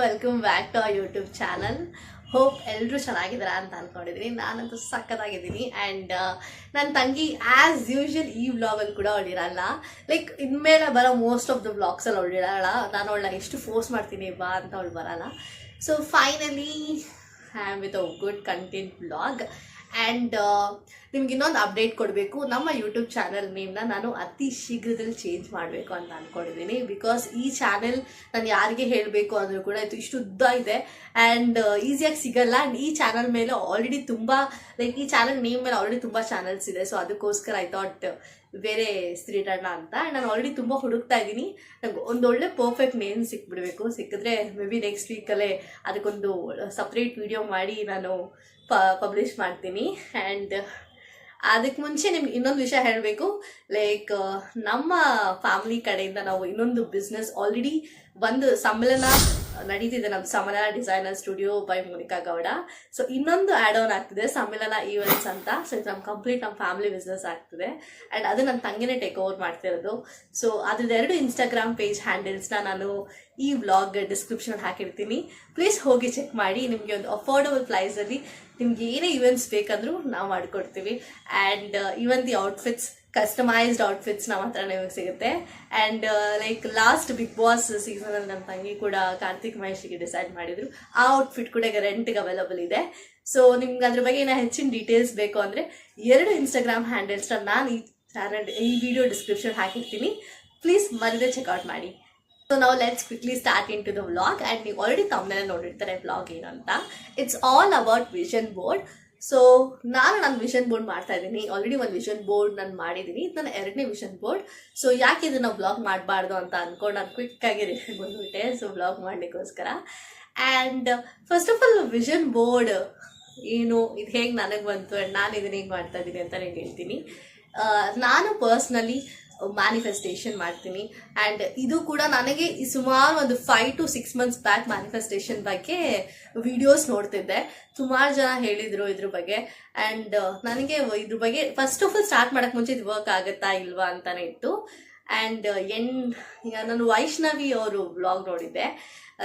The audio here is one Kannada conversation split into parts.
Welcome back to our YouTube channel. Hope ಎಲ್ಲರೂ ಚೆನ್ನಾಗಿದ್ದೀರಾ ಅಂತ ಅನ್ಕೊಂಡಿದ್ದೀನಿ. ನಾನಂತೂ ಸಕ್ಕತ್ತಾಗಿದ್ದೀನಿ. ಆ್ಯಂಡ್ ನನ್ನ ತಂಗಿ ಆ್ಯಸ್ ಯೂಶುವಲ್ ಈ ವ್ಲಾಗಲ್ಲಿ ಕೂಡ ಅವಳಿರಲ್ಲ. ಲೈಕ್ ಇನ್ಮೇಲೆ ಬರೋ ಮೋಸ್ಟ್ ಆಫ್ ದ ವ್ಲಾಗ್ಸಲ್ಲಿ ಅವಳಿರಲ್ಲ. ನಾನು ಅವಳನ್ನ ಎಷ್ಟು ಫೋರ್ಸ್ ಮಾಡ್ತೀನಿ ಬಾ ಅಂತ ಅವಳು ಬರಲ್ಲ. So finally I am with a good content vlog. And ನಿಮ್ಗೆ ಇನ್ನೊಂದು ಅಪ್ಡೇಟ್ ಕೊಡಬೇಕು. ನಮ್ಮ ಯೂಟ್ಯೂಬ್ ಚಾನಲ್ ನೇಮ್ನ ನಾನು ಅತಿ ಶೀಘ್ರದಲ್ಲಿ ಚೇಂಜ್ ಮಾಡಬೇಕು ಅಂತ ಅಂದ್ಕೊಂಡಿದ್ದೀನಿ. ಬಿಕಾಸ್ ಈ ಚಾನೆಲ್ ನಾನು ಯಾರಿಗೆ ಹೇಳಬೇಕು ಅಂದರೂ ಕೂಡ ಇದು ಇಷ್ಟು ಉದ್ದ ಇದೆ ಆ್ಯಂಡ್ ಈಸಿಯಾಗಿ ಸಿಗಲ್ಲ. ಆ್ಯಂಡ್ ಈ ಚಾನಲ್ ಮೇಲೆ ಆಲ್ರೆಡಿ ತುಂಬ ಲೈಕ್ ಈ ಚಾನಲ್ ನೇಮ್ ಮೇಲೆ ಆಲ್ರೆಡಿ ತುಂಬ ಚಾನಲ್ಸ್ ಇದೆ. ಸೊ ಅದಕ್ಕೋಸ್ಕರ ಐ ಥಾಟ್ ಬೇರೆ ಸ್ತ್ರೀಟಣ್ಣ ಅಂತ. ಆ್ಯಂಡ್ ನಾನು ಆಲ್ರೆಡಿ ತುಂಬ ಹುಡುಕ್ತಾ ಇದ್ದೀನಿ. ನಂಗೆ ಒಂದೊಳ್ಳೆ ಪರ್ಫೆಕ್ಟ್ ನೇಮ್ ಸಿಕ್ಬಿಡಬೇಕು. ಸಿಕ್ಕಿದ್ರೆ ಮೇ ಬಿ ನೆಕ್ಸ್ಟ್ ವೀಕಲ್ಲೇ ಅದಕ್ಕೊಂದು ಸಪ್ರೇಟ್ ವಿಡಿಯೋ ಮಾಡಿ ನಾನು ಪಬ್ಲಿಷ್ ಮಾಡ್ತೀನಿ. ಆ್ಯಂಡ್ ಅದಕ್ಕೆ ಮುಂಚೆ ನಿಮ್ಗೆ ಇನ್ನೊಂದು ವಿಷಯ ಹೇಳಬೇಕು. ಲೈಕ್ ನಮ್ಮ ಫ್ಯಾಮಿಲಿ ಕಡೆಯಿಂದ ನಾವು ಇನ್ನೊಂದು ಬಿಸ್ನೆಸ್ ಆಲ್ರೆಡಿ ಒಂದು ಸಮ್ಮೇಳನ ನಡೀತಿದೆ, ನಮ್ಮ Sammelana designer studio by Monika Gowda. So ಇನ್ನೊಂದು ಆ್ಯಡ್ ಆನ್ ಆಗ್ತಿದೆ, ಸಮ್ಮೇಳನ ಈವೆಂಟ್ಸ್ ಅಂತ. ಸೊ ಇದು ನಮ್ಮ ಫ್ಯಾಮಿಲಿ ಬಿಸ್ನೆಸ್ ಆಗ್ತಿದೆ ಆ್ಯಂಡ್ ಅದು ನನ್ನ ತಂಗಿನೇ ಟೇಕ್ ಓವರ್ ಮಾಡ್ತಿರೋದು. ಸೊ ಅದ್ರದ್ದು ಇನ್ಸ್ಟಾಗ್ರಾಮ್ ಪೇಜ್ ಹ್ಯಾಂಡಲ್ಸ್ನ ನಾನು ಈ ವ್ಲಾಗ್ ಡಿಸ್ಕ್ರಿಪ್ಷನ್ ಹಾಕಿರ್ತೀನಿ. ಪ್ಲೀಸ್ ಹೋಗಿ ಚೆಕ್ ಮಾಡಿ. ನಿಮಗೆ ಒಂದು ಅಫೋರ್ಡಬಲ್ ಪ್ರೈಸಲ್ಲಿ ನಿಮ್ಗೆ ಏನೇ ಇವೆಂಟ್ಸ್ ಬೇಕಂದ್ರೂ ನಾವು ಮಾಡಿಕೊಡ್ತೀವಿ. And even the outfits, customised outfits ನಮ್ಮ ಹತ್ರ ನಿಮಗೆ ಸಿಗುತ್ತೆ. And like last Bigg Boss ಸೀಸನಲ್ಲಿ ನನ್ನ ತಂಗಿ ಕೂಡ ಕಾರ್ತಿಕ್ ಮಹೇಶ್ಗೆ ಡಿಸೈಡ್ ಮಾಡಿದ್ರು. ಆ ಔಟ್ಫಿಟ್ ಕೂಡ ಈಗ ರೆಂಟ್ಗೆ ಅವೈಲಬಲ್ ಇದೆ. ಸೊ ನಿಮ್ಗೆ ಅದ್ರ ಬಗ್ಗೆ ಏನೋ ಹೆಚ್ಚಿನ ಡೀಟೇಲ್ಸ್ ಬೇಕು ಅಂದರೆ 2 ಇನ್ಸ್ಟಾಗ್ರಾಮ್ ಹ್ಯಾಂಡಲ್ಸ್ನ ನಾನು ಈ ವಿಡಿಯೋ ಡಿಸ್ಕ್ರಿಪ್ಷನ್ ಹಾಕಿರ್ತೀನಿ. ಪ್ಲೀಸ್ ಮರದೇ ಚೆಕ್ಔಟ್ ಮಾಡಿ. ಸೊ ನಾವು let's quickly start in to the vlog. And ನೀವು ಆಲ್ರೆಡಿ ತಮ್ಮನೇ ನೋಡಿರ್ತಾರೆ ವ್ಲಾಗ್ ಏನು ಅಂತ. It's all about vision board. So ನಾನು ವಿಷನ್ ಬೋರ್ಡ್ ಮಾಡ್ತಾ ಇದ್ದೀನಿ. ಆಲ್ರೆಡಿ ಒಂದು ವಿಷನ್ ಬೋರ್ಡ್ ನಾನು ಮಾಡಿದ್ದೀನಿ. ಇದು ನನ್ನ 2ನೇ ವಿಷನ್ ಬೋರ್ಡ್. ಸೊ ಯಾಕೆ ಇದನ್ನು ವ್ಲಾಗ್ ಮಾಡಬಾರ್ದು ಅಂತ ಅಂದ್ಕೊಂಡು ನಾನು ಕ್ವಿಕ್ಕಾಗಿ ಬಂದುಬಿಟ್ಟೆ. ಸೊ ವ್ಲಾಗ್ ಮಾಡಲಿಕ್ಕೋಸ್ಕರ. And first of all vision board ಏನು, ಇದು ಹೇಗೆ ನನಗೆ ಬಂತು ಆ್ಯಂಡ್ ನಾನು ಇದನ್ನ ಹೇಗೆ ಮಾಡ್ತಾ ಇದ್ದೀನಿ ಅಂತ ನಾನು ಹೇಳ್ತೀನಿ. ನಾನು ಪರ್ಸ್ನಲಿ ಮ್ಯಾನಿಫೆಸ್ಟೇಷನ್ ಮಾಡ್ತೀನಿ. ಆ್ಯಂಡ್ ಇದು ಕೂಡ ನನಗೆ ಸುಮಾರು ಒಂದು 5 to 6 months ಬ್ಯಾಕ್ ಮ್ಯಾನಿಫೆಸ್ಟೇಷನ್ ಬಗ್ಗೆ ವಿಡಿಯೋಸ್ ನೋಡ್ತಿದ್ದೆ. ಸುಮಾರು ಜನ ಹೇಳಿದರು ಇದ್ರ ಬಗ್ಗೆ. ಆ್ಯಂಡ್ ನನಗೆ ಇದ್ರ ಬಗ್ಗೆ ಫಸ್ಟ್ ಆಫ್ ಆಲ್ ಸ್ಟಾರ್ಟ್ ಮಾಡೋಕ್ಕೆ ಮುಂಚೆ ಇದು ವರ್ಕ್ ಆಗುತ್ತಾ ಇಲ್ವಾ ಅಂತಾನೆ ಇತ್ತು. ಆ್ಯಂಡ್ ನಾನು ವೈಷ್ಣವಿ ಅವರು ಬ್ಲಾಗ್ ನೋಡಿದ್ದೆ,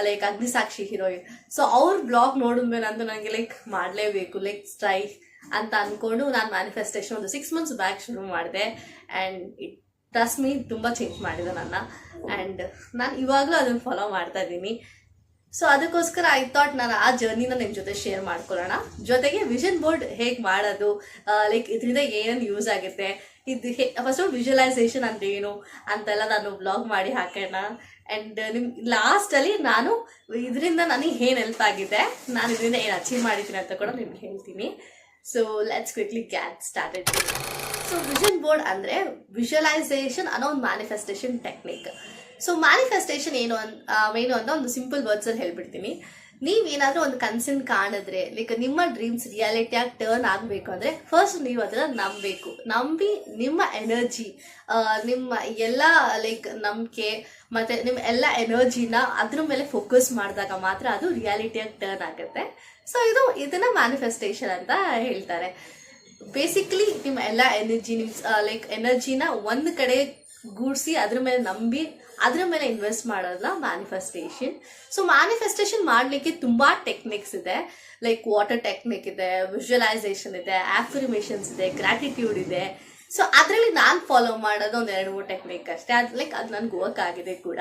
ಲೈಕ್ ಅಗ್ನಿಸಾಕ್ಷಿ ಹೀರೋಯಿನ್. ಸೊ ಅವ್ರ ಬ್ಲಾಗ್ ನೋಡಿದ್ಮೇಲೆ ಅಂತೂ ನನಗೆ ಲೈಕ್ ಮಾಡಲೇಬೇಕು, ಲೈಕ್ ಟ್ರೈ ಅಂತ ಅಂದ್ಕೊಂಡು ನಾನು ಮ್ಯಾನಿಫೆಸ್ಟೇಷನ್ ಒಂದು 6 months ಬ್ಯಾಕ್ ಶುರು ಮಾಡಿದೆ. ಆ್ಯಂಡ್ ಇಟ್ ಟ್ರಸ್ಟ್ ಮೀ ತುಂಬ ಚೇಂಜ್ ಮಾಡಿದೆ ನನ್ನ. ಆ್ಯಂಡ್ ನಾನು ಇವಾಗಲೂ ಅದನ್ನು ಫಾಲೋ ಮಾಡ್ತಾ ಇದ್ದೀನಿ. ಸೊ ಅದಕ್ಕೋಸ್ಕರ ಐ ಥಾಟ್ ನಾನು ಆ ಜರ್ನಿನ ನಿಮ್ಮ ಜೊತೆ ಶೇರ್ ಮಾಡ್ಕೊಳ್ಳೋಣ. ಜೊತೆಗೆ ವಿಷನ್ ಬೋರ್ಡ್ ಹೇಗೆ ಮಾಡೋದು, ಲೈಕ್ ಇದರಿಂದ ಏನೇನು ಯೂಸ್ ಆಗುತ್ತೆ, ಇದು ಫಸ್ಟ್ ಆಫ್ ವಿಜುವಲೈಸೇಷನ್ ಅಂದ್ರೆ ಏನು ಅಂತೆಲ್ಲ ನಾನು ವ್ಲಾಗ್ ಮಾಡಿ ಹಾಕೋಣ. ಆ್ಯಂಡ್ ಲಾಸ್ಟಲ್ಲಿ ನಾನು ಇದರಿಂದ ನನಗೆ ಏನು ಹೆಲ್ಪ್ ಆಗಿದೆ, ನಾನು ಇದರಿಂದ ಏನು ಅಚೀವ್ ಮಾಡಿದ್ದೀನಿ ಅಂತ ಕೂಡ ನಿಮ್ಗೆ ಹೇಳ್ತೀನಿ. So let's quickly get started. So vision board ಅಂದರೆ ವಿಜುವಲೈಸೇಷನ್ ಅನ್ನೋ ಒಂದು ಮ್ಯಾನಿಫೆಸ್ಟೇಷನ್ ಟೆಕ್ನಿಕ್. ಸೊ ಮ್ಯಾನಿಫೆಸ್ಟೇಷನ್ ಏನು ಅಂತ ಒಂದು ಸಿಂಪಲ್ ವರ್ಡ್ಸಲ್ಲಿ ಹೇಳ್ಬಿಡ್ತೀನಿ. ನೀವೇನಾದರೂ ಒಂದು ಕನ್ಸನ್ನು ಕಾಣಿದ್ರೆ, ಲೈಕ್ ನಿಮ್ಮ ಡ್ರೀಮ್ಸ್ ರಿಯಾಲಿಟಿಯಾಗಿ ಟರ್ನ್ ಆಗಬೇಕು ಅಂದರೆ ಫಸ್ಟ್ ನೀವು ಅದನ್ನು ನಂಬಿ ನಿಮ್ಮ ಎನರ್ಜಿ, ನಿಮ್ಮ ಎಲ್ಲ ಲೈಕ್ ನಂಬಿಕೆ ಮತ್ತು ನಿಮ್ಮ ಎಲ್ಲ ಎನರ್ಜಿನ ಅದ್ರ ಮೇಲೆ ಫೋಕಸ್ ಮಾಡಿದಾಗ ಮಾತ್ರ ಅದು ರಿಯಾಲಿಟಿಯಾಗಿ ಟರ್ನ್ ಆಗುತ್ತೆ. ಸೊ ಇದನ್ನು ಮ್ಯಾನಿಫೆಸ್ಟೇಷನ್ ಅಂತ ಹೇಳ್ತಾರೆ. ಬೇಸಿಕ್ಲಿ ನಿಮ್ಮ ಎಲ್ಲ ಎನರ್ಜಿ, ನಿಮ್ಮ ಲೈಕ್ ಎನರ್ಜಿನ ಒಂದು ಕಡೆ ಗೂಡಿಸಿ ಅದ್ರ ಮೇಲೆ ನಂಬಿ ಅದ್ರ ಮೇಲೆ ಇನ್ವೆಸ್ಟ್ ಮಾಡೋದನ್ನ ಮ್ಯಾನಿಫೆಸ್ಟೇಷನ್. ಸೊ ಮ್ಯಾನಿಫೆಸ್ಟೇಷನ್ ಮಾಡಲಿಕ್ಕೆ ತುಂಬ ಟೆಕ್ನಿಕ್ಸ್ ಇದೆ. ಲೈಕ್ ವಾಟರ್ ಟೆಕ್ನಿಕ್ ಇದೆ, ವಿಜುವಲೈಸೇಷನ್ ಇದೆ, ಆಫರ್ಮೇಷನ್ಸ್ ಇದೆ, ಗ್ರ್ಯಾಟಿಟ್ಯೂಡ್ ಇದೆ. ಸೊ ಅದರಲ್ಲಿ ನಾನು ಫಾಲೋ ಮಾಡೋದು ಒಂದು 2-3 ಟೆಕ್ನಿಕ್ ಅಷ್ಟೇ. ಅದು ನನಗೆ ವರ್ಕ್ ಆಗಿದೆ ಕೂಡ.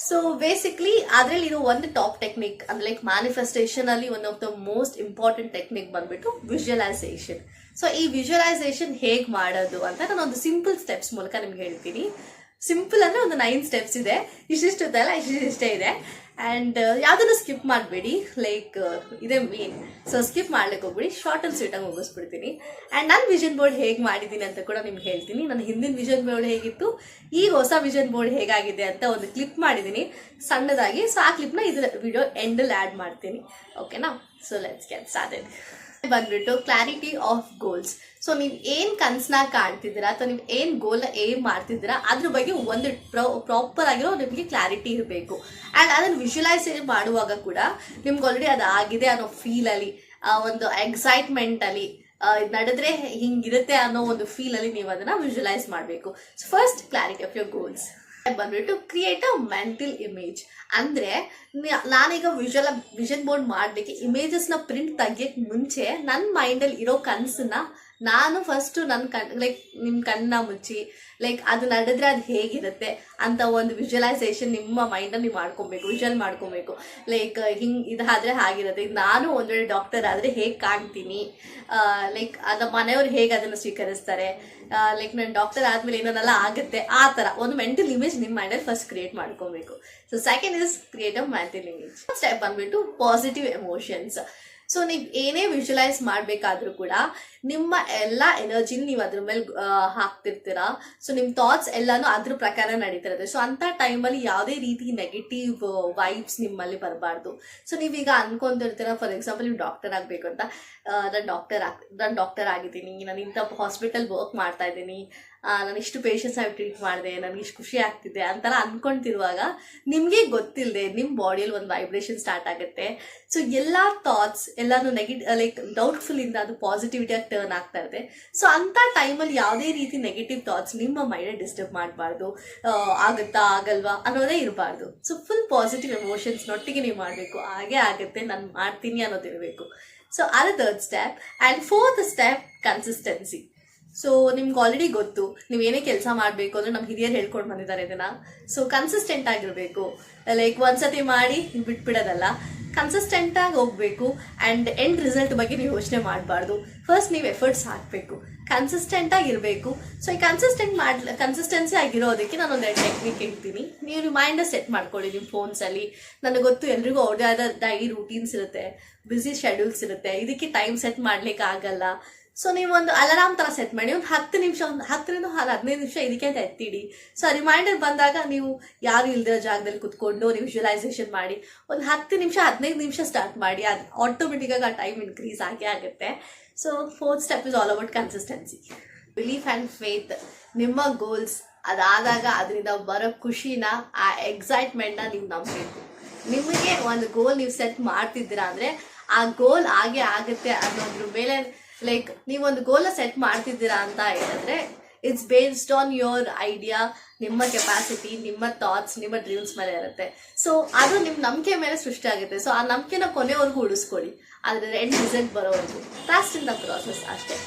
ಸೊ ಬೇಸಿಕ್ಲಿ ಅದರಲ್ಲಿ ಇದು ಒಂದು ಟಾಪ್ ಟೆಕ್ನಿಕ್ ಅಂದ್ರೆ ಲೈಕ್ ಮ್ಯಾನಿಫೆಸ್ಟೇಷನ್ ಅಲ್ಲಿ one of the most important technique ಬಂದ್ಬಿಟ್ಟು ವಿಜುವಲೈಸೇಷನ್. ಸೊ ಈ ವಿಜುವಲೈಸೇಷನ್ ಹೇಗೆ ಮಾಡೋದು ಅಂತ ನಾನು ಒಂದು ಸಿಂಪಲ್ ಸ್ಟೆಪ್ಸ್ ಮೂಲಕ ನಿಮ್ಗೆ ಹೇಳ್ತೀನಿ. ಸಿಂಪಲ್ ಅಂದ್ರೆ ಒಂದು 9 steps ಇದೆ. ಇಷ್ಟಿಷ್ಟಲ್ಲ, ಇಷ್ಟೇ ಇದೆ. ಆ್ಯಂಡ್ ಯಾವುದನ್ನು ಸ್ಕಿಪ್ ಮಾಡಬೇಡಿ, ಲೈಕ್ ಇದೇ ಮೇನ್. ಸೊ ಸ್ಕಿಪ್ ಮಾಡ್ಲಿಕ್ಕೆ ಹೋಗ್ಬಿಡಿ, ಶಾರ್ಟ್ ಆ್ಯಂಡ್ ಸ್ವೀಟಾಗಿ ಮುಗಿಸ್ಬಿಡ್ತೀನಿ. ಆ್ಯಂಡ್ ನಾನು ವಿಷನ್ ಬೋರ್ಡ್ ಹೇಗೆ ಮಾಡಿದ್ದೀನಿ ಅಂತ ಕೂಡ ನಿಮ್ಗೆ ಹೇಳ್ತೀನಿ. ನನ್ನ ಹಿಂದಿನ ವಿಷನ್ ಬೋರ್ಡ್ ಹೇಗಿತ್ತು, ಈಗ ಹೊಸ ವಿಷನ್ ಬೋರ್ಡ್ ಹೇಗಾಗಿದೆ ಅಂತ ಒಂದು ಕ್ಲಿಪ್ ಮಾಡಿದ್ದೀನಿ ಸಣ್ಣದಾಗಿ. ಸೊ ಆ ಕ್ಲಿಪ್ನ ಇದರ ವಿಡಿಯೋ ಎಂಡಲ್ಲಿ ಆ್ಯಡ್ ಮಾಡ್ತೀನಿ. ಓಕೆನಾ? So let's get started. ಬಂದ್ಬಿಟ್ಟು ಕ್ಲಾರಿಟಿ ಆಫ್ ಗೋಲ್ಸ್. ಸೊ ನೀವು ಏನು ಕನಸನ್ನ ಕಾಣ್ತಿದ್ದೀರಾ ಅಥವಾ ನೀವು ಏನು ಗೋಲ್ನ ಏಮ್ ಮಾಡ್ತಿದ್ದೀರಾ ಅದ್ರ ಬಗ್ಗೆ ಒಂದು ಪ್ರಾಪರ್ ಆಗಿರೋ ನಿಮಗೆ ಕ್ಲಾರಿಟಿ ಇರಬೇಕು. ಆ್ಯಂಡ್ ಅದನ್ನು ವಿಜುವಲೈಸ್ ಮಾಡುವಾಗ ಕೂಡ ನಿಮ್ಗೆ ಆಲ್ರೆಡಿ ಅದು ಆಗಿದೆ ಅನ್ನೋ ಫೀಲಲ್ಲಿ, ಒಂದು ಎಕ್ಸೈಟ್ಮೆಂಟಲ್ಲಿ, ನಡೆದ್ರೆ ಹಿಂಗಿರುತ್ತೆ ಅನ್ನೋ ಒಂದು ಫೀಲಲ್ಲಿ ನೀವು ಅದನ್ನು ವಿಜುವಲೈಸ್ ಮಾಡಬೇಕು. So first clarity of your goals. ಬಂದ್ಬಿಟ್ಟು ಕ್ರಿಯೇಟ್ ಅ ಮೆಂಟಲ್ ಇಮೇಜ್. ಅಂದ್ರೆ ನಾನೀಗ ವಿಷನ್ ಬೋರ್ಡ್ ಮಾಡ್ಲಿಕ್ಕೆ ಇಮೇಜಸ್ ನ ಪ್ರಿಂಟ್ ತೆಗಿಯಕ್ ಮುಂಚೆ ನನ್ನ ಮೈಂಡಲ್ಲಿ ಇರೋ ಕನ್ಸನ್ನ ನಾನು ಫಸ್ಟ್ ಲೈಕ್ ನಿಮ್ ಕಣ್ಣ ಮುಚ್ಚಿ ಲೈಕ್ ಅದು ನಡೆದ್ರೆ ಅದು ಹೇಗಿರುತ್ತೆ ಅಂತ ಒಂದು ವಿಜುವಲೈಸೇಷನ್ ನಿಮ್ಮ ಮೈಂಡಲ್ಲಿ ನೀವು ಮಾಡ್ಕೊಬೇಕು, ವಿಜುವಲ್ ಮಾಡ್ಕೊಬೇಕು. ಲೈಕ್ ಇದಾದ್ರೆ ಹಾಗಿರುತ್ತೆ, ಈಗ ನಾನು ಒಂದ್ ವೇಳೆ ಡಾಕ್ಟರ್ ಆದ್ರೆ ಹೇಗೆ ಕಾಣ್ತೀನಿ, ಲೈಕ್ ಅದ ಮನೆಯವ್ರು ಹೇಗೆ ಅದನ್ನು ಸ್ವೀಕರಿಸ್ತಾರೆ, ಲೈಕ್ ನಾನು ಡಾಕ್ಟರ್ ಆದ್ಮೇಲೆ ಏನೇನೆಲ್ಲ ಆಗುತ್ತೆ, ಆ ತರ ಒಂದು ಮೆಂಟಲ್ ಇಮೇಜ್ ನಿಮ್ಮ ಮೈಂಡಲ್ಲಿ ಫಸ್ಟ್ ಕ್ರಿಯೇಟ್ ಮಾಡ್ಕೊಬೇಕು. So second is create a mental image. Step ಬಂದ್ಬಿಟ್ಟು ಪಾಸಿಟಿವ್ ಎಮೋಷನ್ಸ್. ಸೊ ನೀವು ಏನೇ ವಿಜುವಲೈಸ್ ಮಾಡಬೇಕಾದ್ರೂ ಕೂಡ ನಿಮ್ಮ ಎಲ್ಲ ಎನರ್ಜಿನ ನೀವು ಅದ್ರ ಮೇಲೆ ಹಾಕ್ತಿರ್ತೀರಾ. ಸೊ ನಿಮ್ಮ ಥಾಟ್ಸ್ ಎಲ್ಲಾನು ಅದ್ರ ಪ್ರಕಾರ ನಡೀತಿರುತ್ತೆ. ಸೊ ಅಂತ ಟೈಮಲ್ಲಿ ಯಾವುದೇ ರೀತಿ ನೆಗೆಟಿವ್ ವೈಬ್ಸ್ ನಿಮ್ಮಲ್ಲಿ ಬರಬಾರ್ದು. ಸೊ ನೀವೀಗ ಅನ್ಕೊಂತಿರ್ತೀರ, ಫಾರ್ ಎಕ್ಸಾಂಪಲ್ ನೀವು ಡಾಕ್ಟರ್ ಆಗಬೇಕು ಅಂತ, ನಾನು ಡಾಕ್ಟರ್ ಆಗಿದ್ದೀನಿ, ನಾನು ಇಂಥ ಹಾಸ್ಪಿಟಲ್ ವರ್ಕ್ ಮಾಡ್ತಾ ಇದ್ದೀನಿ, ನಾನು ಇಷ್ಟು ಪೇಷಂಟ್ಸ್ ಆಗಿ ಟ್ರೀಟ್ ಮಾಡಿದೆ, ನನಗೆ ಇಷ್ಟು ಖುಷಿ ಆಗ್ತಿದೆ ಅಂತೆಲ್ಲ ಅನ್ಕೊಂತಿರುವಾಗ ನಿಮಗೆ ಗೊತ್ತಿಲ್ಲದೆ ನಿಮ್ಮ ಬಾಡಿಯಲ್ಲಿ ಒಂದು ವೈಬ್ರೇಷನ್ ಸ್ಟಾರ್ಟ್ ಆಗುತ್ತೆ. ಸೊ ಎಲ್ಲ ಥಾಟ್ಸ್ ಎಲ್ಲಾನು ಲೈಕ್ ಡೌಟ್ಫುಲ್ ಇಂದ ಅದು ಪಾಸಿಟಿವಿಟಿಯಾಗಿ ಟರ್ನ್ ಆಗ್ತಾ ಇರುತ್ತೆ. ಸೊ ಅಂತ ಟೈಮಲ್ಲಿ ಯಾವುದೇ ರೀತಿ ನೆಗೆಟಿವ್ ಥಾಟ್ಸ್ ನಿಮ್ಮ ಮೈಂಡ್ ಡಿಸ್ಟರ್ಬ್ ಮಾಡಬಾರ್ದು. ಆಗುತ್ತಾ ಆಗಲ್ವಾ ಅನ್ನೋದೇ ಇರಬಾರ್ದು. ಸೊ ಫುಲ್ ಪಾಸಿಟಿವ್ ಎಮೋಷನ್ಸ್ ನೊಟ್ಟಿಗೆ ನೀವು ಮಾಡಬೇಕು. ಹಾಗೆ ಆಗುತ್ತೆ, ನಾನು ಮಾಡ್ತೀನಿ ಅನ್ನೋದಿರಬೇಕು. ಸೊ ಅದು third step. And fourth step consistency. So ನಿಮ್ಗೆ ಆಲ್ರೆಡಿ ಗೊತ್ತು, ನೀವೇನೇ ಕೆಲಸ ಮಾಡಬೇಕು ಅಂದ್ರೆ ನಮ್ಮ ಹಿರಿಯರು ಹೇಳ್ಕೊಂಡು ಬಂದಿದ್ದಾರೆ ಇದನ್ನ. ಸೊ ಕನ್ಸಿಸ್ಟೆಂಟ್ ಆಗಿರಬೇಕು. ಲೈಕ್ ಒಂದ್ಸತಿ ಮಾಡಿ ಬಿಟ್ಬಿಡೋದಲ್ಲ, ಕನ್ಸಿಸ್ಟೆಂಟ್ ಆಗಿ ಹೋಗ್ಬೇಕು. ಆ್ಯಂಡ್ ಎಂಡ್ ರಿಸಲ್ಟ್ ಬಗ್ಗೆ ನೀವು ಯೋಚನೆ ಮಾಡಬಾರ್ದು. ಫಸ್ಟ್ ನೀವು ಎಫರ್ಟ್ಸ್ ಹಾಕಬೇಕು, ಕನ್ಸಿಸ್ಟೆಂಟ್ ಆಗಿರಬೇಕು. ಸೊ ಈ ಕನ್ಸಿಸ್ಟೆನ್ಸಿ ಆಗಿರೋದಕ್ಕೆ ನಾನು ಒಂದೆರಡು ಟೆಕ್ನಿಕ್ ಹೇಳ್ತೀನಿ. ನೀವು ರಿಮೈಂಡರ್ ಸೆಟ್ ಮಾಡ್ಕೊಳ್ಳಿ ನಿಮ್ಮ ಫೋನ್ಸಲ್ಲಿ. ನನಗೆ ಗೊತ್ತು ಎಲ್ರಿಗೂ ಅವ್ರದೇ ಆದ ಡೈಲಿ ರೂಟೀನ್ಸ್ ಇರುತ್ತೆ, ಬ್ಯುಸಿ ಶೆಡ್ಯೂಲ್ಸ್ ಇರುತ್ತೆ, ಇದಕ್ಕೆ ಟೈಮ್ ಸೆಟ್ ಮಾಡ್ಲಿಕ್ಕೆ ಆಗಲ್ಲ. ಸೊ ನೀವು ಒಂದು ಅಲಾರಾಮ್ ತರ ಸೆಟ್ ಮಾಡಿ, ಒಂದು 10 ನಿಮಿಷ, ಒಂದು 10ರಿಂದ 15 ನಿಮಿಷ ಇದಕ್ಕೆ ಅಂತ ಎತ್ತಿಡಿ. ಸೊ ರಿಮೈಂಡರ್ ಬಂದಾಗ ನೀವು ಯಾರು ಇಲ್ದಿರೋ ಜಾಗದಲ್ಲಿ ಕುತ್ಕೊಂಡು ನೀವು ವಿಜುವಲೈಸೇಷನ್ ಮಾಡಿ ಒಂದು 10 ನಿಮಿಷ 15 ನಿಮಿಷ ಸ್ಟಾರ್ಟ್ ಮಾಡಿ. ಅದು ಆಟೋಮೆಟಿಕ್ ಆಗಿ ಆ ಟೈಮ್ ಇನ್ಕ್ರೀಸ್ ಆಗೇ ಆಗುತ್ತೆ. So fourth step is all about consistency. Belief and faith. ನಿಮ್ಮ ಗೋಲ್ಸ್ ಅದಾದಾಗ ಅದರಿಂದ ಬರೋ ಖುಷಿನ, ಆ ಎಕ್ಸೈಟ್ಮೆಂಟ್ನ ನೀವು ನಂಬಬೇಕು. ನಿಮಗೆ ಒಂದು ಗೋಲ್ ನೀವು ಸೆಟ್ ಮಾಡ್ತಿದ್ದೀರಾ ಅಂದ್ರೆ ಆ ಗೋಲ್ ಹಾಗೆ ಆಗುತ್ತೆ ಅನ್ನೋದ್ರ ಮೇಲೆ, ಲೈಕ್ ನೀವೊಂದು ಗೋಲ್ ಸೆಟ್ ಮಾಡ್ತಿದ್ದೀರಾ ಅಂತ ಹೇಳಿದ್ರೆ it's based on your idea, ನಿಮ್ಮ ಕೆಪಾಸಿಟಿ, ನಿಮ್ಮ ಥಾಟ್ಸ್, ನಿಮ್ಮ ಡ್ರೀಮ್ಸ್ ಮೇಲೆ ಇರುತ್ತೆ. ಸೊ ಅದು ನಿಮ್ಮ ನಂಬಿಕೆ ಮೇಲೆ ಸೃಷ್ಟಿ ಆಗುತ್ತೆ. ಸೊ ಆ ನಂಬಿಕೆನ ಕೊನೆವರೆಗೂ ಉಳಿಸ್ಕೊಳ್ಳಿ, ಅದ್ರ ಎಂಡ್ ರಿಸಲ್ಟ್ ಬರೋವರೆಗೂ. ಟ್ರಸ್ಟ್ ಇನ್ ದ ಪ್ರಾಸೆಸ್ ಅಷ್ಟೇ.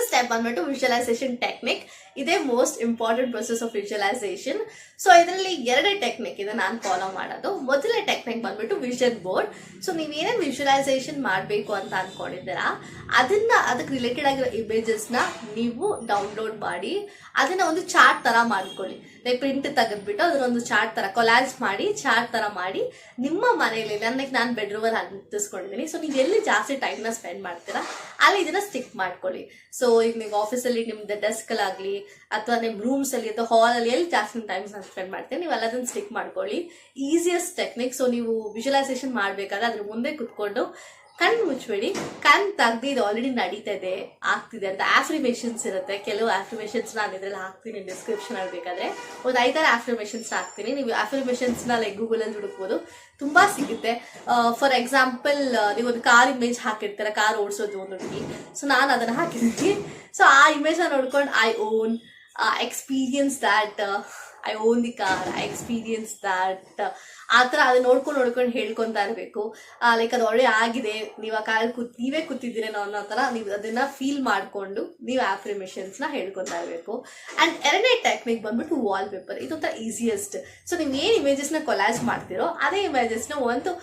ಸ್ಟೆಪ್ ಬಂದ್ಬಿಟ್ಟು ವಿಜುವಲೈಸೇಷನ್ ಟೆಕ್ನಿಕ್. ಇದೇ most important process of visualisation. So ಇದರಲ್ಲಿ 2 ಟೆಕ್ನಿಕ್ ಇದೆ ನಾನು ಫಾಲೋ ಮಾಡೋದು. ಮೊದಲನೇ ಟೆಕ್ನಿಕ್ ಬಂದ್ಬಿಟ್ಟು ವಿಷನ್ ಬೋರ್ಡ್. ಸೊ ನೀವೇನೇನು ವಿಜುವಲೈಸೇಷನ್ ಮಾಡಬೇಕು ಅಂತ ಅನ್ಕೊಂಡಿದ್ದೀರಾ ಅದಕ್ಕೆ ರಿಲೇಟೆಡ್ ಆಗಿರೋ ಇಮೇಜಸ್ನ ನೀವು ಡೌನ್ಲೋಡ್ ಮಾಡಿ ಅದನ್ನ ಒಂದು ಚಾರ್ಟ್ ತರ ಮಾಡ್ಕೊಳ್ಳಿ. ಲೈಕ್ ಪ್ರಿಂಟ್ ತೆಗೆದ್ಬಿಟ್ಟು ಅದನ್ನೊಂದು ಚಾರ್ಟ್ ತರ ಕೊಲಾಜ್ ಮಾಡಿ, ಚಾರ್ಟ್ ತರ ಮಾಡಿ ನಿಮ್ಮ ಮನೆಯಲ್ಲಿ, ನಾನು ಬೆಡ್ರೂಮಲ್ಲಿ ಅಂಟಿಸ್ಕೊಂಡಿದ್ದೀನಿ. ಸೊ ನೀವು ಎಲ್ಲಿ ಜಾಸ್ತಿ ಟೈಮ್ನ ಸ್ಪೆಂಡ್ ಮಾಡ್ತೀರಾ ಅಲ್ಲಿ ಇದನ್ನ ಸ್ಟಿಕ್ ಮಾಡ್ಕೊಳ್ಳಿ. ಸೊ ಈಗ ನೀವು ಆಫೀಸಲ್ಲಿ ನಿಮ್ದು ಡೆಸ್ಕಲ್ಲಾಗಲಿ ಅಥವಾ ನಿಮ್ಮ ರೂಮ್ಸಲ್ಲಿ ಅಥವಾ ಹಾಲಲ್ಲಿ ಎಲ್ಲಿ ಜಾಸ್ತಿ ಟೈಮ್ ಸ್ಪೆಂಡ್ ಮಾಡ್ತೀರಿ ನೀವು ಎಲ್ಲದನ್ನು ಸ್ಟಿಕ್ ಮಾಡ್ಕೊಳ್ಳಿ. Easiest technique. ಸೊ ನೀವು ವಿಜುವಲೈಸೇಷನ್ ಮಾಡಬೇಕಾದ್ರೆ ಅದ್ರ ಮುಂದೆ ಕುತ್ಕೊಂಡು ಕಣ್ಣು ಮುಚ್ಚಬೇಡಿ, ಕಣ್ ತೆಗ್ದು ಇದು ಆಲ್ರೆಡಿ ನಡೀತಾ ಇದೆ, ಆಗ್ತಿದೆ ಅಂತ ಆಫರ್ಮೇಷನ್ಸ್ ಇರುತ್ತೆ. ಕೆಲವು ಆಫರ್ಮೇಷನ್ಸ್ ನಾನು ಇದರಲ್ಲಿ ಹಾಕ್ತೀನಿ ಡಿಸ್ಕ್ರಿಪ್ಷನ್ ಅಲ್ಲಿ, ಬೇಕಾದ್ರೆ ಒಂದು 5 ಆಫರ್ಮೇಷನ್ಸ್ ಹಾಕ್ತೀನಿ. ನೀವು ಆಫರ್ಮೇಷನ್ಸ್ನ ಲೈಕ್ ಗೂಗಲಲ್ಲಿ ಹುಡುಕ್ಬೋದು, ತುಂಬಾ ಸಿಗುತ್ತೆ. ಫಾರ್ ಎಕ್ಸಾಂಪಲ್ ನೀವು ಒಂದು ಕಾರ್ ಇಮೇಜ್ ಹಾಕಿರ್ತೀರ, ಕಾರ್ ಓಡಿಸೋದು ಒಂದು ಹುಡುಗಿ. ಸೊ ನಾನು ಅದನ್ನ ಹಾಕಿದ್ದೀನಿ. ಸೊ ಆ ಇಮೇಜ್ನ ನೋಡ್ಕೊಂಡು I own experience that, I own the car, I experience that, ಆ ಥರ ಅದನ್ನ ನೋಡ್ಕೊಂಡು ಹೇಳ್ಕೊತಾ ಇರಬೇಕು. ಲೈಕ್ ಅದು ಆಲ್ರೆಡಿ ಆಗಿದೆ, ನೀವು ಆ ಕಾರಲ್ಲಿ ನೀವೇ ಕೂತಿದ್ದೀರೇನೋ ಅನ್ನೋ ಥರ ನೀವು ಅದನ್ನ ಫೀಲ್ ಮಾಡಿಕೊಂಡು ನೀವು ಆಫರ್ಮೇಷನ್ಸ್ನ ಹೇಳ್ಕೊತಾ ಇರಬೇಕು. ಆ್ಯಂಡ್ 2ನೇ ಟೆಕ್ನಿಕ್ ಬಂದ್ಬಿಟ್ಟು ವಾಲ್ ಪೇಪರ್. ಇದೊಂಥರ ಈಸಿಯೆಸ್ಟ್. ಸೊ ನೀವು ಏನು ಇಮೇಜಸ್ನ ಕೊಲಾಜ್ ಮಾಡ್ತೀರೋ ಅದೇ ಇಮೇಜಸ್ನ ಒಂದು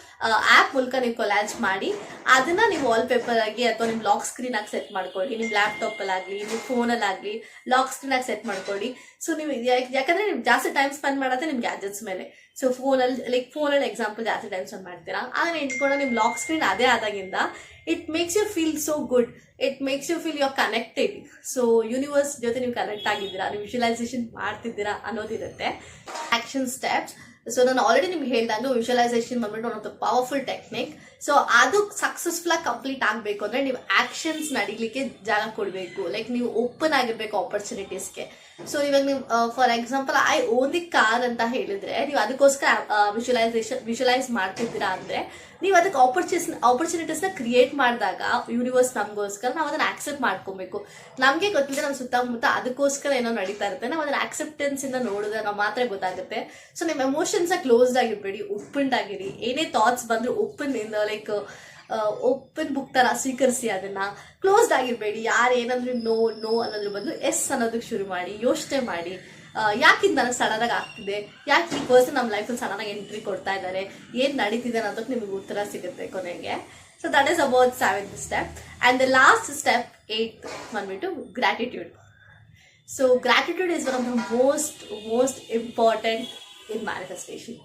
ಆ್ಯಪ್ ಮೂಲಕ ನೀವು ಕೊಲಾಜ್ ಮಾಡಿ ಅದನ್ನ ನೀವು ವಾಲ್ ಪೇಪರ್ ಆಗಿ ಅಥವಾ ನಿಮ್ಮ ಲಾಕ್ ಸ್ಕ್ರೀನ್ ಆಗಿ ಸೆಟ್ ಮಾಡ್ಕೊಳ್ಳಿ. ನಿಮ್ಮ ಲ್ಯಾಪ್ಟಾಪಲ್ಲಾಗಲಿ ನಿಮ್ಮ ಫೋನಲ್ಲಾಗಲಿ ಲಾಕ್ ಸ್ಕ್ರೀನ್ ಆಗಿ ಸೆಟ್ ಮಾಡ್ಕೊಳ್ಳಿ. ಸೊ ನೀವು ಯಾಕಂದ್ರೆ ನೀವು ಜಾಸ್ತಿ ಟೈಮ್ ಸ್ಪೆಂಡ್ ಮಾಡೋದೇ ನಿಮ್ಮ ಗ್ಯಾಜೆಟ್ಸ್ ಮೇಲೆ. ಸೊ ಫೋನಲ್ಲಿ ಎಕ್ಸಾಂಪಲ್ ಜಾಸ್ತಿ ಟೈಮ್ ಸ್ಪೆಂಡ್ ಮಾಡ್ತೀರಾ, ಅದನ್ನ ಇಟ್ಕೊಂಡು ನಿಮ್ಮ ಲಾಕ್ ಸ್ಕ್ರೀನ್ ಅದೇ ಆದಾಗಿಂದ it makes you feel so good, it makes you feel you are connected. So universe ಜೊತೆ ನೀವು ಕನೆಕ್ಟ್ ಆಗಿದ್ದೀರಾ, ನೀವು ವಿಜುವಲೈಸೇಷನ್ ಮಾಡ್ತಿದ್ದೀರಾ ಅನ್ನೋದಿರುತ್ತೆ. Action steps. ಸೊ ನಾನು ಆಲ್ರೆಡಿ ನಿಮ್ಗೆ ಹೇಳ್ದಂಗೆ ವಿಜುವಲೈಸೇಷನ್ ಬಂದ್ಬಿಟ್ಟು ಒಂದು ಪವರ್ಫುಲ್ ಟೆಕ್ನಿಕ್. ಸೊ ಅದು ಸಕ್ಸಸ್ಫುಲ್ ಆಗಿ ಕಂಪ್ಲೀಟ್ ಆಗಬೇಕು ಅಂದ್ರೆ ನೀವು ಆಕ್ಷನ್ಸ್ ನಡೀಲಿಕ್ಕೆ ಜಾಗ ಕೊಡಬೇಕು. ಲೈಕ್ ನೀವು ಓಪನ್ ಆಗಿರ್ಬೇಕು ಆಪರ್ಚುನಿಟೀಸ್ಗೆ. ಸೊ ಇವಾಗ ನೀವು for example I own the car ಅಂತ ಹೇಳಿದ್ರೆ ನೀವು ಅದಕ್ಕೋಸ್ಕರ ವಿಜುವಲೈಸ್ ಮಾಡ್ತಿದ್ದೀರಾ ಅಂದ್ರೆ ನೀವು ಅದಕ್ಕೆ ಆಪರ್ಚುನಿಟೀಸ್ನ ಕ್ರಿಯೇಟ್ ಮಾಡಿದಾಗ ಯೂನಿವರ್ಸ್ ನಮಗೋಸ್ಕರ ನಾವು ಅದನ್ನ ಆಕ್ಸೆಪ್ಟ್ ಮಾಡ್ಕೊಬೇಕು. ನಮಗೆ ಗೊತ್ತಿದೆ ನಮ್ಮ ಸುತ್ತಮುತ್ತ ಅದಕ್ಕೋಸ್ಕರ ಏನೋ ನಡೀತಾ ಇರುತ್ತೆ, ನಾವು ಅದನ್ನ ಆಕ್ಸೆಪ್ಟೆನ್ಸ್ ಇಂದ ನೋಡಿದ್ರೆ ನಾವು ಮಾತ್ರ ಗೊತ್ತಾಗುತ್ತೆ. ಸೊ ನಿಮ್ಮ ಎಮೋಷನ್ಸ್ ಕ್ಲೋಸ್ಡ್ ಆಗಿರ್ಬೇಡಿ, ಓಪನ್ ಆಗಿರಿ. ಏನೇ ಥಾಟ್ಸ್ ಬಂದ್ರು ಓಪನ್ ಇಂದ ಲೈಕ್ ಓಪನ್ ಬುಕ್ ತರ ಸ್ವೀಕರಿಸಿ, ಅದನ್ನ ಕ್ಲೋಸ್ಡ್ ಆಗಿರ್ಬೇಡಿ. ಯಾರು ಏನಾದ್ರು ನೋ ನೋ ಅನ್ನೋದ್ರ ಬದಲು ಎಸ್ ಅನ್ನೋದಕ್ಕೆ ಶುರು ಮಾಡಿ, ಯೋಚನೆ ಮಾಡಿ. ಯಾಕಿಂದ ನನಗೆ ಸಡನ್ ಆಗಿ ಆಗ್ತಿದೆ, ಯಾಕೆ ಈ ಪರ್ಸನ್ ನಮ್ಮ ಲೈಫಲ್ಲಿ ಸಡನ್ ಆಗಿ ಎಂಟ್ರಿ ಕೊಡ್ತಾ ಇದ್ದಾರೆ, ಏನ್ ನಡೀತಿದೆ ಅನ್ನೋದಕ್ಕೆ ನಿಮಗೆ ಉತ್ತರ ಸಿಗುತ್ತೆ ಕೊನೆಗೆ. So that is about 7th step. And the last step 8th ಬಂದ್ಬಿಟ್ಟು gratitude. So gratitude is one of the most important in manifestation.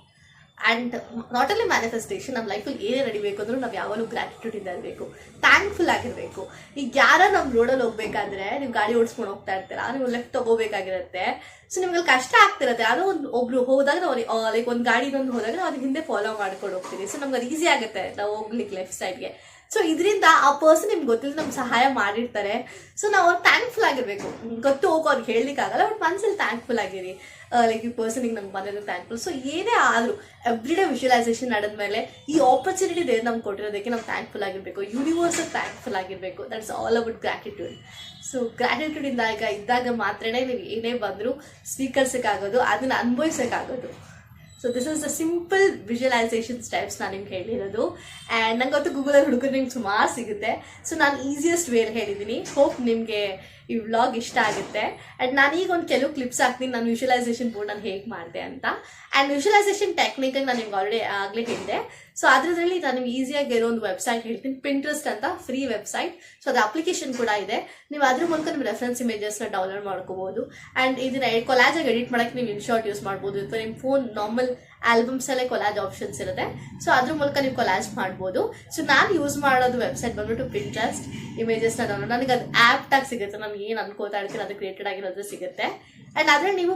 And not only manifestation, ನಮ್ಮ ಲೈಫಲ್ಲಿ ಏನೇ ನಡಿಬೇಕು ಅಂದ್ರೂ ನಾವು ಯಾವಾಗಲೂ ಗ್ರಾಟಿಟ್ಯೂಡ್ ಇಂದ ಇರಬೇಕು, ಥ್ಯಾಂಕ್ಫುಲ್ ಆಗಿರಬೇಕು. ಈಗ ಯಾರ ನಮ್ಮ ರೋಡಲ್ಲಿ ಹೋಗ್ಬೇಕಾದ್ರೆ ನೀವು ಗಾಡಿ ಓಡಿಸ್ಕೊಂಡು ಹೋಗ್ತಾ ಇರ್ತೀರಾ, ನೀವು ಲೆಫ್ಟ್ ತಗೋಬೇಕಾಗಿರುತ್ತೆ. ಸೊ ನಿಮ್ಗೆ ಕಷ್ಟ ಆಗ್ತಿರುತ್ತೆ, ಯಾವುದೋ ಒಬ್ರು ಹೋದಾಗ ನಾವು ಲೈಕ್ ಒಂದು ಗಾಡಿನೊಂದು ಹೋದಾಗ ನಾವು ಅದಕ್ಕೆ ಹಿಂದೆ ಫಾಲೋ ಮಾಡ್ಕೊಂಡು ಹೋಗ್ತೀವಿ. ಸೊ ನಮ್ಗೆ ಅದು ಈಸಿ ಆಗುತ್ತೆ ನಾವು ಹೋಗ್ಲಿಕ್ಕೆ ಲೆಫ್ಟ್ ಸೈಡ್ಗೆ. ಸೊ ಇದರಿಂದ ಆ ಪರ್ಸನ್ ನಿಮ್ಗೆ ಗೊತ್ತಿಲ್ಲ ನಮ್ಗೆ ಸಹಾಯ ಮಾಡಿರ್ತಾರೆ. ಸೊ ನಾವು ಅವ್ರು ಥ್ಯಾಂಕ್ಫುಲ್ ಆಗಿರ್ಬೇಕು. ಗೊತ್ತು ಹೋಗೋ ಅವ್ರಿಗೆ ಹೇಳಲಿಕ್ಕಾಗಲ್ಲ, ಬಟ್ ಮನಸ್ಸಲ್ಲಿ ಥ್ಯಾಂಕ್ಫುಲ್ ಆಗಿರಿ. ಲೈಕ್ ಈ ಪರ್ಸನಿಗೆ ನಮ್ಗೆ ಬಂದಿರೋದು ಥ್ಯಾಂಕ್ಫುಲ್. ಸೊ ಏನೇ ಆದರೂ ಎವ್ರಿಡೇ ವಿಜುವಲೈಸೇಷನ್ ನಡೆದ್ಮೇಲೆ ಈ ಆಪರ್ಚುನಿಟಿ ದೇವ್ರು ನಮ್ಗೆ ಕೊಟ್ಟಿರೋದಕ್ಕೆ ನಾವು ಥ್ಯಾಂಕ್ಫುಲ್ ಆಗಿರಬೇಕು, ಯೂನಿವರ್ಸಲ್ಲಿ ಥ್ಯಾಂಕ್ಫುಲ್ ಆಗಿರಬೇಕು. That's all about gratitude. So gratitude ಇದ್ದಾಗ ಮಾತ್ರನೇ ನೀವು ಏನೇ ಬಂದರೂ ಸ್ವೀಕರಿಸೋಕ್ಕಾಗೋದು, ಅದನ್ನು ಅನುಭವಿಸೋಕ್ಕಾಗೋದು. So this is the simple visualisation steps ನಾನು ನಿಮ್ಗೆ ಹೇಳಿರೋದು. ಆ್ಯಂಡ್ ನಂಗೆ ಗೊತ್ತು ಗೂಗಲಲ್ಲಿ ಹುಡುಗರು ನಿಮ್ಗೆ ಸುಮಾರು ಸಿಗುತ್ತೆ. ಸೊ ನಾನು ಈಸಿಯೆಸ್ಟ್ ವೇಲಿ ಹೇಳಿದ್ದೀನಿ. ಹೋಪ್ ನಿಮಗೆ ಈ ವ್ಲಾಗ್ ಇಷ್ಟ ಆಗುತ್ತೆ. ಆ್ಯಂಡ್ ನಾನೀಗ ಒಂದು ಕೆಲವು ಕ್ಲಿಪ್ಸ್ ಹಾಕ್ತೀನಿ ನಾನು ವಿಜುವಲೈಸೇಷನ್ ಬೋರ್ಡ್ ನಾನು ಹೇಗೆ ಮಾಡಿದೆ ಅಂತ. ಆ್ಯಂಡ್ ವಿಜುವಲೈಸೇಷನ್ ಟೆಕ್ನಿಕಾಗಿ ನಾನು ನಿಮ್ಗೆ ಆಲ್ರೆಡಿ ಆಗಲೇ ಹೇಳಿದೆ. ಸೊ ಅದರಲ್ಲಿ ನಾನು ನಿಮ್ಗೆ ಈಸಿಯಾಗಿ ಇರೋ ಒಂದು ವೆಬ್ಸೈಟ್ ಹೇಳ್ತೀನಿ, ಪಿಂಟ್ರೆಸ್ಟ್ ಅಂತ ಫ್ರೀ ವೆಬ್ಸೈಟ್. ಸೊ ಅದು ಅಪ್ಲಿಕೇಶನ್ ಕೂಡ ಇದೆ, ನೀವು ಅದ್ರ ಮೂಲಕ ನಿಮ್ಮ ರೆಫರೆನ್ಸ್ ಇಮೇಜಸ್ನ ಡೌನ್ಲೋಡ್ ಮಾಡ್ಕೋಬಹುದು. ಆ್ಯಂಡ್ ಇದನ್ನ ಕೊಲಾಜಾಗಿ ಎಡಿಟ್ ಮಾಡೋಕ್ಕೆ ನೀವು ಇನ್ಶಾರ್ಟ್ ಯೂಸ್ ಮಾಡ್ಬೋದು, ಅಥವಾ ನಿಮ್ಮ ಫೋನ್ ನಾರ್ಮಲ್ ಆಲ್ಬಮ್ಸ್ ಅಲ್ಲೇ ಕೊಲಾಜ್ ಆಪ್ಷನ್ಸ್ ಇರುತ್ತೆ. ಸೊ ಅದ್ರ ಮೂಲಕ ನೀವು ಕೊಲಾಜ್ ಮಾಡ್ಬೋದು. ಸೊ ನಾನು ಯೂಸ್ ಮಾಡೋದು ವೆಬ್ಸೈಟ್ ಬಂದ್ಬಿಟ್ಟು ಪಿಂಟ್ರೆಸ್ಟ್. ಇಮೇಜಸ್ನ ಡೌನ್ಲೋಡ್ ನನಗೆ ಅದು ಆ್ಯಪ್ಟಾಗಿ ಸಿಗುತ್ತೆ, ನಾನು ಏನು ಅನ್ಕೋತಾ ಇರ್ತೀನಿ ಅದು ಕ್ರಿಯೇಟೆಡ್ ಆಗಿರೋದು ಸಿಗುತ್ತೆ. ಆ್ಯಂಡ್ ಅದ್ರಲ್ಲಿ ನೀವು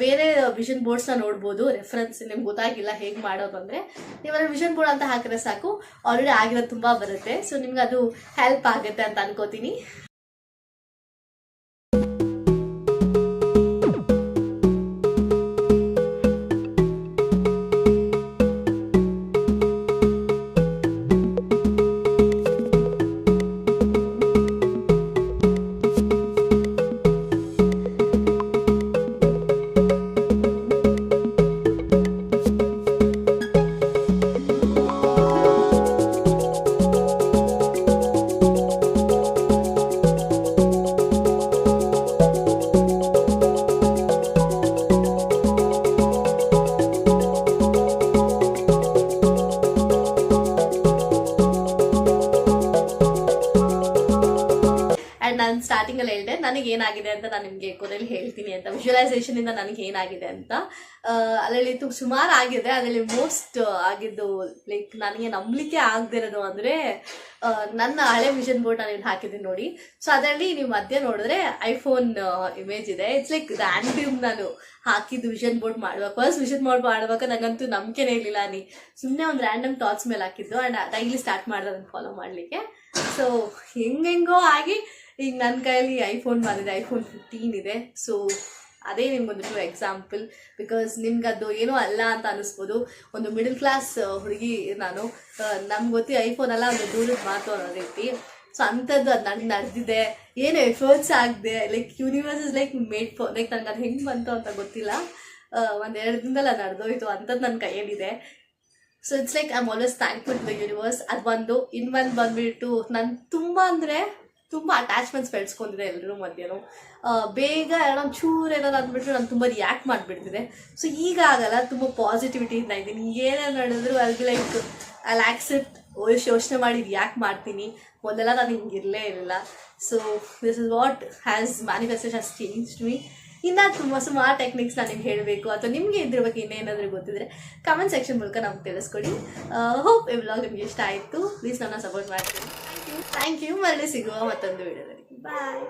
ಬೇರೆ ವಿಷನ್ ಬೋರ್ಡ್ಸ್ನ ನೋಡ್ಬೋದು. ರೆಫರೆನ್ಸ್ ನಿಮ್ಗೆ ಗೊತ್ತಾಗಿಲ್ಲ ಹೇಗೆ ಮಾಡೋದು ಅಂದರೆ ನೀವು ಅದ್ರ ವಿಷನ್ ಬೋರ್ಡ್ ಅಂತ ಹಾಕಿದ್ರೆ ಸಾಕು, ಆಲ್ರೆಡಿ ಆಗಿರೋದು ತುಂಬ ಬರುತ್ತೆ. ಸೊ ನಿಮ್ಗೆ ಅದು ಹೆಲ್ಪ್ ಆಗುತ್ತೆ ಅಂತ ಅನ್ಕೋತೀನಿ. ನಾನು ಸ್ಟಾರ್ಟಿಂಗಲ್ಲಿ ಹೇಳಿದೆ ನನಗೆ ಏನಾಗಿದೆ ಅಂತ ನಾನು ನಿಮಗೆ ಕೊನೆಯಲ್ಲಿ ಹೇಳ್ತೀನಿ ಅಂತ, ವಿಜುವಲೈಸೇಷನ್ ಇಂದ ನನಗೆ ಏನಾಗಿದೆ ಅಂತ. ಅದರಲ್ಲಿ ಸುಮಾರು ಆಗಿದೆ. ಅದರಲ್ಲಿ ಮೋಸ್ಟ್ ಆಗಿದ್ದು ಲೈಕ್ ನನಗೆ ನಂಬಲಿಕ್ಕೆ ಆಗದಿರೋದು ಅಂದರೆ ನನ್ನ ಹಳೆ ವಿಷನ್ ಬೋರ್ಡ್ ನಾನು ಹಾಕಿದ್ದೀನಿ ನೋಡಿ. ಸೊ ಅದರಲ್ಲಿ ನೀವು ಮಧ್ಯೆ ನೋಡಿದ್ರೆ ಐಫೋನ್ ಇಮೇಜ್ ಇದೆ. ಇಟ್ಸ್ ಲೈಕ್ ರ್ಯಾಂಡಮ್ ನಾನು ಹಾಕಿದ್ದು ವಿಷನ್ ಬೋರ್ಡ್ ಮಾಡುವಾಗ, ಫಸ್ಟ್ ವಿಷನ್ ಬೋರ್ಡ್ ಮಾಡುವಾಗ ನನಗಂತೂ ನಂಬಿಕೆನೇ ಇರಲಿಲ್ಲ. ಸುಮ್ಮನೆ ಒಂದು ರ್ಯಾಂಡಮ್ ಥಾಟ್ಸ್ ಮೇಲೆ ಹಾಕಿದ್ದು. ಆ್ಯಂಡ್ ಡೈಲಿ ಸ್ಟಾರ್ಟ್ ಮಾಡಿದೆ ಅದನ್ನು ಫಾಲೋ ಮಾಡಲಿಕ್ಕೆ. ಸೊ ಹೆಂಗೆಂಗೋ ಆಗಿ ಈಗ ನನ್ನ ಕೈಯಲ್ಲಿ ಐಫೋನ್ ಬಂದಿದೆ, ಐಫೋನ್ 15 ಇದೆ. ಸೊ ಅದೇ ನಿಮ್ಗೊಂದು ಎಕ್ಸಾಂಪಲ್. ಬಿಕಾಸ್ ನಿಮ್ಗೆ ಅದು ಏನೂ ಅಲ್ಲ ಅಂತ ಅನ್ನಿಸ್ಬೋದು. ಒಂದು ಮಿಡಲ್ ಕ್ಲಾಸ್ ಹುಡುಗಿ ನಾನು, ನಮ್ಗೆ ಗೊತ್ತಿ ಐಫೋನ್ ಅಲ್ಲ ಒಂದು ದೂರದ ಮಾತು ಅನ್ನೋ ರೀತಿ. ಸೊ ಅಂಥದ್ದು ಅದು ನನಗೆ ನಡೆದಿದೆ, ಏನು ಎಫರ್ಟ್ಸ್ ಆಗದೆ. Like universe is like made for, like ನನಗೆ ಅದು ಹೆಂಗೆ ಬಂತು ಅಂತ ಗೊತ್ತಿಲ್ಲ, 1-2 ದಿನದಲ್ಲಿ ಅದು ನಡೆದೋಯ್ತು. ಅಂಥದ್ದು ನನ್ನ ಕೈಯಲ್ಲಿದೆ. So it's like I am always thankful to the universe. ಅದು ಇನ್ನೊಂದು ಬಂದುಬಿಟ್ಟು ನಾನು ತುಂಬ ಅಟ್ಯಾಚ್ಮೆಂಟ್ಸ್ ಬೆಳೆಸ್ಕೊಂಡಿದೆ ಎಲ್ಲರೂ ಮಧ್ಯನೂ. ಬೇಗ ಏನೋ ಚೂರು ಏನಾದ್ರು ಅಂದ್ಬಿಟ್ರೆ ನಾನು ತುಂಬ ರಿಯಾಕ್ಟ್ ಮಾಡಿಬಿಡ್ತಿದೆ. ಸೊ ಈಗ ಆಗಲ್ಲ, ತುಂಬ ಪಾಸಿಟಿವಿಟಿಯಿಂದ ಇದ್ದೀನಿ. ಏನೇನು ನಡೆದ್ರು ಅಲ್ಲಿ ಲೈಕ್ ಅಲ್ಲಿ ಆಕ್ಸೆಪ್ಟ್, ಯೋಚನೆ ಮಾಡಿ ರಿಯಾಕ್ಟ್ ಮಾಡ್ತೀನಿ. ಮೊದಲೆಲ್ಲ ನಾನು ಹಿಂಗೆ ಇರಲೇ ಇರಲಿಲ್ಲ. So this is what has manifestation has changed me. ಇನ್ನು ಸುಮಾರು ಟೆಕ್ನಿಕ್ಸ್ ನಾನು ನಿಮ್ಗೆ ಹೇಳಬೇಕು ಅಥವಾ ನಿಮಗೆ ಇದ್ರ ಬಗ್ಗೆ ಇನ್ನೇನಾದರೂ ಗೊತ್ತಿದ್ರೆ ಕಮೆಂಟ್ ಸೆಕ್ಷನ್ ಮೂಲಕ ನಮ್ಗೆ ತಿಳಿಸ್ಕೊಡಿ. ಹೋಪ್ ಈ ವ್ಲಾಗ್ ನಿಮ್ಗೆ ಇಷ್ಟ ಆಯಿತು. ಪ್ಲೀಸ್ ನನ್ನ ಸಪೋರ್ಟ್ ಮಾಡ್ತೀನಿ. Thank you. ಮರಳಿ ಸಿಗುವ ಮತ್ತೊಂದು ವಿಡಿಯೋದಲ್ಲಿ. ಬಾಯ್.